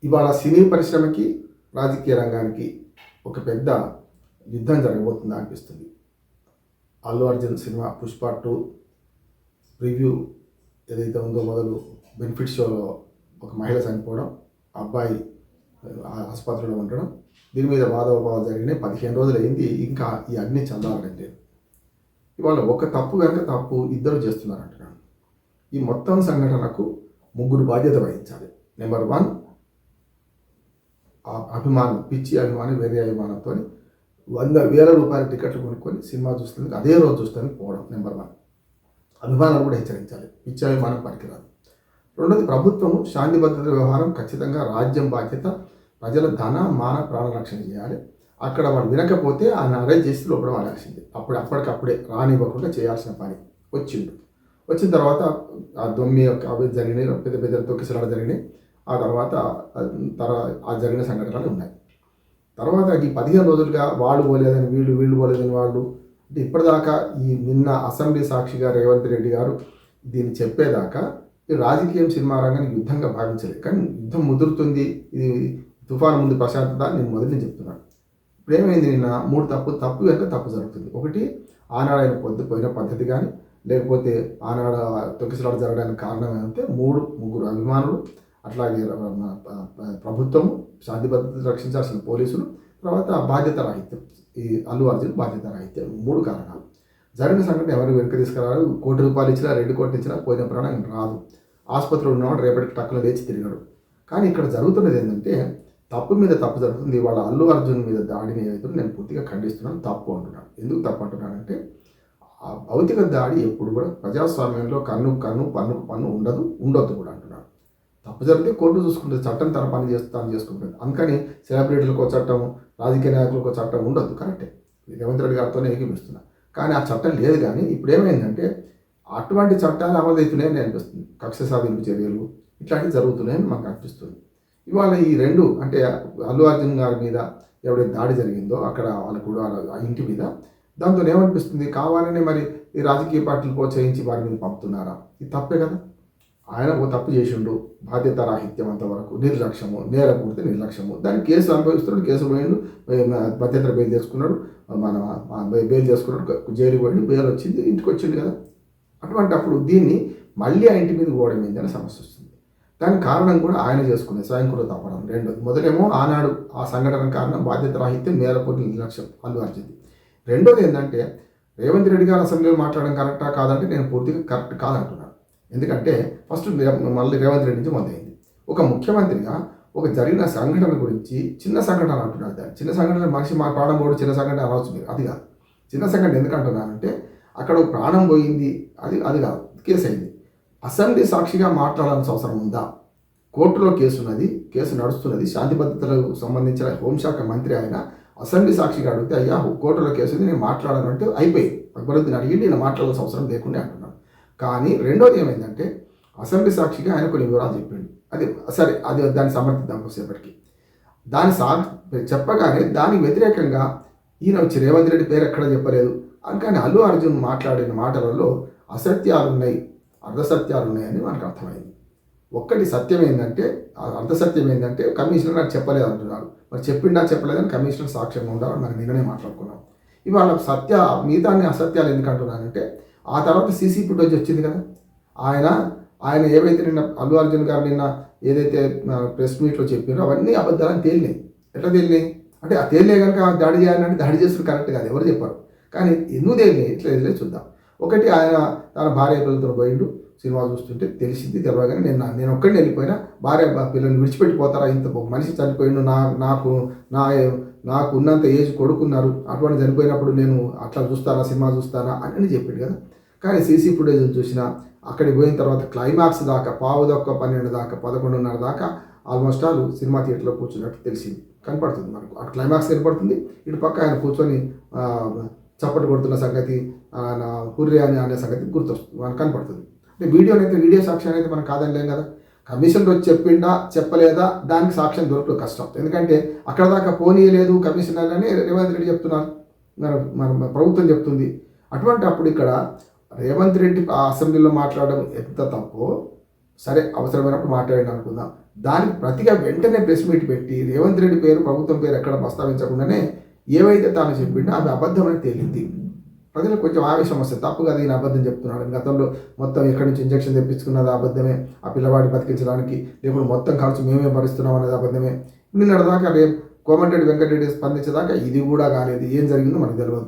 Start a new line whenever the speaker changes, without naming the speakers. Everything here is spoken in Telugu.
ఇవాళ సినీ పరిశ్రమకి రాజకీయ రంగానికి ఒక పెద్ద యుద్ధం జరగబోతుందా అనిపిస్తుంది. అల్లు అర్జున్ సినిమా పుష్ప 2 రివ్యూ ఏదైతే ఉందో మొదలు బెనిఫిట్ షోలో ఒక మహిళ చనిపోవడం, అబ్బాయి ఆసుపత్రిలో ఉండడం, దీని మీద వాదోపవాదాలు జరిగినాయి. 15 రోజులు అయింది, ఇంకా ఈ అగ్ని చల్లారడం లేదు. ఇవాళ ఒక తప్పు కనుక తప్పు ఇద్దరు చేస్తున్నారు అంటున్నాను. ఈ మొత్తం సంఘటనకు ముగ్గురు బాధ్యత వహించాలి. నెంబర్ 1, అభిమానం, పిచ్చి అభిమానం, వేరే అభిమానంతో 100,000 రూపాయల టికెట్లు కొనుక్కొని సినిమా చూస్తుంది, అదే రోజు చూస్తానికి పోవడం నెంబర్ 1. అభిమానాలు కూడా హెచ్చరించాలి, పిచ్చి అభిమానం పనికిరాదు. రెండోది, ప్రభుత్వం శాంతి భద్రత వ్యవహారం ఖచ్చితంగా రాజ్యం బాధ్యత, ప్రజల ధన మాన ప్రాణ రక్షణ చేయాలి. అక్కడ వాళ్ళు వినకపోతే ఆయన అరెస్ట్ చేసి లోపల వాడాల్సింది. అప్పటికప్పుడే రానివ్వకుండా చేయాల్సిన పని. వచ్చిన తర్వాత ఆ దొమ్మి అవి జరిగినాయి, పెద్ద పెద్ద తొక్కిసలాట జరిగినాయి. ఆ తర్వాత ఆ జరిగిన సంఘటనలు ఉన్నాయి. తర్వాత ఈ 15 రోజులుగా వాళ్ళు పోలేదని వీళ్ళు పోలేదని వాళ్ళు, అంటే ఇప్పటిదాకా ఈ నిన్న అసెంబ్లీ సాక్షిగా రేవంత్ రెడ్డి గారు దీన్ని చెప్పేదాకా ఈ రాజకీయం సినిమా రంగాన్ని యుద్ధంగా భావించలేదు. కానీ యుద్ధం ముదురుతుంది, ఇది తుఫాను ముందు ప్రశాంతత నేను మొదటి చెప్తున్నాను. ఇప్పుడు ఏమైంది, నిన్న 3 తప్పు వెనుక తప్పు జరుగుతుంది. ఒకటి, ఆనాడు ఆయన పోయిన పద్ధతి కానీ, లేకపోతే ఆనాడు తొక్కిసలాట జరగడానికి కారణం ఏమంటే ముగ్గురు అభిమానులు, అట్లాగే ప్రభుత్వం, శాంతి భద్రత రక్షించాల్సిన పోలీసులు, తర్వాత బాధ్యత రాహిత్యం, ఈ అల్లు అర్జున్ బాధ్యత రాహిత్యం. 3 కారణాలు. జరిగిన సంఘటన ఎవరు వెనుక తీసుకురారు. ₹1 కోటి ఇచ్చినా 2 కోట్లు ఇచ్చినా పోయిన ప్రాణం రాదు. ఆసుపత్రిలో ఉన్నవాడు రేపటికి టక్కున లేచి తిరిగాడు. కానీ ఇక్కడ జరుగుతున్నది ఏంటంటే, తప్పు మీద తప్పు జరుగుతుంది. వాళ్ళ అల్లు అర్జున్ మీద దాడిని ఏదైతే నేను పూర్తిగా ఖండిస్తున్నాను, తప్పు అంటున్నాను. ఎందుకు తప్పు అంటున్నానంటే, ఆ భౌతిక దాడి ఎప్పుడు కూడా ప్రజాస్వామ్యంలో కన్ను పన్ను ఉండొద్దు కూడా అంటున్నాను. తప్పు జరిగితే కోర్టు చూసుకుంటుంది, చట్టం తన పని చేసుకుంటుంది. అందుకని సెలబ్రిటీలకు చట్టం, రాజకీయ నాయకులకు చట్టం ఉండొద్దు, కరెక్టే. రేవంత్ రెడ్డి గారితోనే ఏకీపిస్తున్నా. కానీ ఆ చట్టం లేదు. కానీ ఇప్పుడు ఏమైందంటే, అటువంటి చట్టాలు అమలు అవుతున్నాయని అనిపిస్తుంది. కక్ష సాధింపు చర్యలు ఇట్లాంటివి జరుగుతున్నాయని మాకు అనిపిస్తుంది. ఇవాళ ఈ 2, అంటే అల్లు అర్జున్ గారి మీద ఎవరైతే దాడి జరిగిందో అక్కడ వాళ్ళకు ఆ ఇంటి మీద, దాంతో ఏమనిపిస్తుంది, కావాలని మరి ఈ రాజకీయ పార్టీలు ప్రోత్సహించి వారి మీద పంపుతున్నారా? ఇది తప్పే కదా. ఆయన ఓ తప్పు చేసిండు, బాధ్యత రాహిత్యం అంతవరకు, నిర్లక్ష్యము, నేరపూర్తి నిర్లక్ష్యము. దానికి కేసు అనుభవిస్తున్నాడు, కేసు పోయిండు, భద్రత బెయిల్ చేసుకున్నాడు, బెయిల్ చేసుకున్నాడు, జైలుకి పోయిండు, బెయిల్ వచ్చింది, ఇంటికి వచ్చిండు కదా. అప్పుడు దీన్ని మళ్ళీ ఆ ఇంటి మీద పోవడం ఏంటనే సమస్య వస్తుంది. దానికి కారణం కూడా ఆయన చేసుకునే స్వయంకృత తప్పడం. రెండోది, మొదలేమో ఆనాడు ఆ సంఘటన కారణం బాధ్యత రాహిత్యం, నేరపూర్తి నిర్లక్ష్యం అల్లు అర్జున్ది. రెండోది ఏంటంటే, రేవంత్ రెడ్డి గారు అసెంబ్లీలో మాట్లాడడం కరెక్టా కాదంటే నేను పూర్తిగా కరెక్ట్ కాదంటున్నాను. ఎందుకంటే ఫస్ట్ మళ్ళీ రేవంత్ రెడ్డి నుంచి మొదలైంది. ఒక ముఖ్యమంత్రిగా ఒక జరిగిన సంఘటన గురించి, చిన్న సంఘటన అంటున్నారు, దాన్ని చిన్న సంఘటన మనిషి మా ప్రాణం పోవడం చిన్న సంఘటన అనవచ్చు మీరు, అది కాదు. చిన్న సంఘటన ఎందుకంటున్నానంటే, అక్కడ ప్రాణం పోయింది, అది కాదు, కేసు అయింది. అసెంబ్లీ సాక్షిగా మాట్లాడాల్సిన అవసరం ఉందా? కోర్టులో కేసు నడుస్తున్నది, శాంతి భద్రతలకు సంబంధించిన హోంశాఖ మంత్రి ఆయన అసెంబ్లీ సాక్షిగా అడిగితే, అయ్యా కోర్టులో కేసు ఉంది, నేను మాట్లాడాలంటే అయిపోయింది. అక్బరుద్దీన్ అడిగింది, నేను మాట్లాడాల్సిన అవసరం లేకుండా అంటున్నాను. కానీ రెండోది ఏమైందంటే, అసెంబ్లీ సాక్షిగా ఆయన కొన్ని వివరాలు చెప్పిండు. అది సరే, దాన్ని సమర్థిద్దాం కొద్దిసేపటికి. చెప్పగానే దానికి వ్యతిరేకంగా ఈయన వచ్చి రేవంత్ రెడ్డి పేరు ఎక్కడ చెప్పలేదు. అందుకని అల్లు అర్జున్ మాట్లాడిన మాటలలో అసత్యాలున్నాయి, అర్ధసత్యాలున్నాయని మనకు అర్థమైంది. ఒక్కటి సత్యం ఏంటంటే, అర్ధసత్యం ఏంటంటే, కమిషనర్ నాకు చెప్పలేదు అంటున్నారు. మరి చెప్పిండా చెప్పలేదని కమిషనర్ సాక్ష్యంగా ఉండాలని మనం నిన్ననే మాట్లాడుకున్నాం. ఇవాళ మిగతాన్ని అసత్యాలు ఎందుకు అంటున్నానంటే, ఆ తర్వాత సీసీ ఫుటేజ్ వచ్చింది కదా. ఆయన ఏవైతే నిన్న అల్లు అర్జున్ గారు నిన్న ఏదైతే ప్రెస్ మీట్లో చెప్పారో అవన్నీ అబద్ధాలని తేలినాయి. ఎట్లా తేలినాయి అంటే, ఆ తేలినాయి కనుక దాడి చేయాలంటే దాడి చేస్తున్న కరెక్ట్ కాదు, ఎవరు చెప్పారు. కానీ ఎందుకు తేలినాయి, ఇట్లా తెలియదు చూద్దాం. ఒకటి, ఆయన తన భార్య పిల్లలతో పోయిండు, సినిమా చూస్తుంటే తెలిసింది. తెలియగానే నేను ఒక్కడిని వెళ్ళిపోయినా, భార్య పిల్లల్ని విడిచిపెట్టిపోతారా, ఇంత మనిషి చనిపోయిండు, నాకు ఉన్నంత ఏజ్ కొడుకున్నారు, అటువంటి చనిపోయినప్పుడు నేను అట్లా చూస్తానా, సినిమా చూస్తానా అని చెప్పాడు కదా. కానీ సీసీ ఫుటేజ్ చూసినా, అక్కడికి పోయిన తర్వాత క్లైమాక్స్ దాకా 11:12 దాకా 11:30 దాకా ఆల్మోస్ట్ ఆల్ సినిమా థియేటర్లో కూర్చున్నట్టు తెలిసింది, కనపడుతుంది మనకు. అటు క్లైమాక్స్ కనపడుతుంది, ఇటు పక్క ఆయన కూర్చొని చప్పట్లు కొడుతున్న సంగతి, హుర్రే అనే సంగతి గుర్తొస్తుంది, మనకు కనపడుతుంది. అంటే వీడియో సాక్ష్యం అనేది మనం కాదనిలేం కదా. కమిషన్ వచ్చి చెప్పిండా చెప్పలేదా దానికి సాక్ష్యం దొరకడం కష్టం. ఎందుకంటే అక్కడ దాకా పోనీయలేదు కమిషనర్ అని రేవంత్ రెడ్డి చెప్తున్నారు, మన ప్రభుత్వం చెప్తుంది. అప్పుడు ఇక్కడ రేవంత్ రెడ్డి అసెంబ్లీలో మాట్లాడడం ఎంత తప్పో, సరే అవసరమైనప్పుడు మాట్లాడండి అనుకుందాం. దానికి ప్రతిగా వెంటనే ప్రెస్ మీట్ పెట్టి రేవంత్ రెడ్డి పేరు ప్రభుత్వం పేరు ఎక్కడ ప్రస్తావించకుండానే ఏవైతే తాను చెప్పిండో అవి అబద్ధమని తేలింది. ప్రజలకు కొంచెం ఆవేశం వస్తుంది, తప్పు కదా ఈయన అబద్ధం చెప్తున్నాడు, గతంలో మొత్తం ఎక్కడి నుంచి ఇంజక్షన్ తెప్పించుకున్నది అబద్ధమే, ఆ పిల్లవాడిని బతికించడానికి లేకుండా మొత్తం ఖర్చు మేమే భరిస్తున్నాం అనేది అబద్ధమే. నిన్నటిదాకా రేపు కోమటిరెడ్డి వెంకటరెడ్డి స్పందించేదాకా ఇది కూడా కాలేదు, ఏం జరిగిందో మనకు తెలియదు.